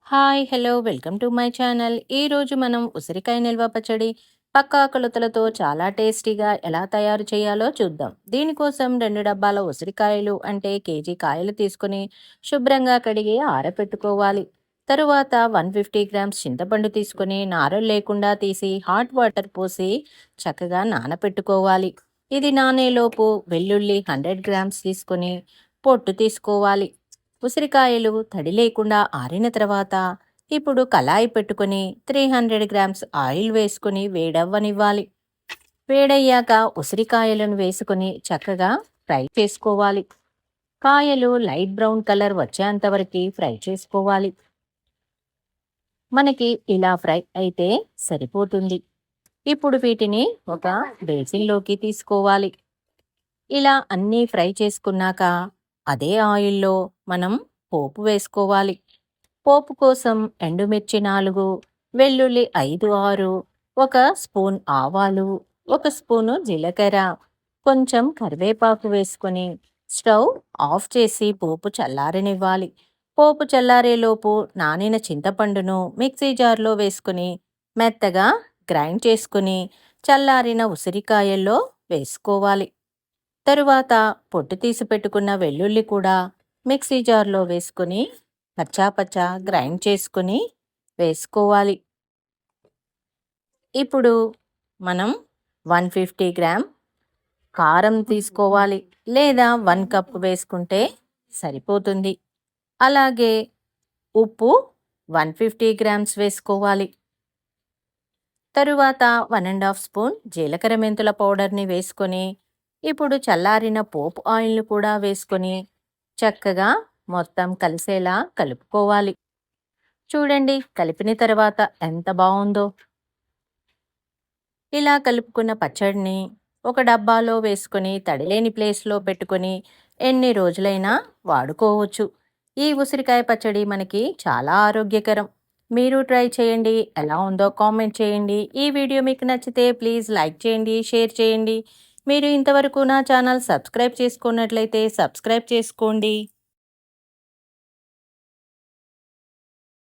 Hi! Hello! Welcome to my channel. ఈరోజు మనం ఉసిరికాయ నిల్వ పచ్చడి పక్కా కొలతలతో చాలా టేస్టీగా ఎలా తయారు చేయాలో చూద్దాం. దీనికోసం 2 డబ్బాల ఉసిరికాయలు అంటే కేజీ కాయలు తీసుకొని శుభ్రంగా కడిగి ఆరబెట్టుకోవాలి. తరువాత 150 గ్రామ్స్ చింతపండు తీసుకొని నారలు లేకుండా తీసి హాట్ వాటర్ పోసి చక్కగా నానపెట్టుకోవాలి. ఇది నానేలోపు వెల్లుల్లి 100 గ్రామ్స్ తీసుకొని పొట్టు తీసుకోవాలి. ఉసిరికాయలు తడి లేకుండా ఆరిన తర్వాత ఇప్పుడు కళాయి పెట్టుకొని 300 గ్రామ్స్ ఆయిల్ వేసుకొని వేడవ్వనివ్వాలి. వేడయ్యాక ఉసిరికాయలను వేసుకొని చక్కగా ఫ్రై చేసుకోవాలి. కాయలు లైట్ బ్రౌన్ కలర్ వచ్చేంత వరకు ఫ్రై చేసుకోవాలి. మనకి ఇలా ఫ్రై అయితే సరిపోతుంది. ఇప్పుడు వీటిని ఒక బేసిన్లోకి తీసుకోవాలి. ఇలా అన్నీ ఫ్రై చేసుకున్నాక అదే ఆయిల్లో మనం పోపు వేసుకోవాలి. పోపు కోసం ఎండుమిర్చి 4, వెల్లుల్లి 5, 6, 1 స్పూన్ ఆవాలు, 1 స్పూను జీలకర్ర, కొంచెం కరివేపాకు వేసుకొని స్టవ్ ఆఫ్ చేసి పోపు చల్లారనివ్వాలి. పోపు చల్లారేలోపు నానిన చింతపండును మిక్సీ జార్లో వేసుకుని మెత్తగా గ్రైండ్ చేసుకుని చల్లారిన ఉసిరికాయల్లో వేసుకోవాలి. తరువాత పొట్టు తీసి పెట్టుకున్న వెల్లుల్లి కూడా మిక్సీ జార్లో వేసుకొని పచ్చా గ్రైండ్ చేసుకుని వేసుకోవాలి. ఇప్పుడు మనం 150 గ్రామ్ కారం తీసుకోవాలి, లేదా 1 కప్ వేసుకుంటే సరిపోతుంది. అలాగే ఉప్పు 150 గ్రామ్స్ వేసుకోవాలి. తరువాత 1½ స్పూన్ జీలకర్ర మెంతుల పౌడర్ని వేసుకొని ఇప్పుడు చల్లారిన పోపు ఆయిల్ని కూడా వేసుకొని చక్కగా మొత్తం కలిసేలా కలుపుకోవాలి. చూడండి, కలిపిన తర్వాత ఎంత బాగుందో. ఇలా కలుపుకున్న పచ్చడిని ఒక డబ్బాలో వేసుకొని తడిలేని ప్లేస్లో పెట్టుకొని ఎన్ని రోజులైనా వాడుకోవచ్చు. ఈ ఉసిరికాయ పచ్చడి మనకి చాలా ఆరోగ్యకరం. మీరు ట్రై చేయండి, ఎలా ఉందో కామెంట్ చేయండి. ఈ వీడియో మీకు నచ్చితే ప్లీజ్ లైక్ చేయండి, షేర్ చేయండి. మీరు ఇంతవరకు నా ఛానల్ సబ్స్క్రైబ్ చేసుకున్నట్లయితే సబ్స్క్రైబ్ చేసుకోండి.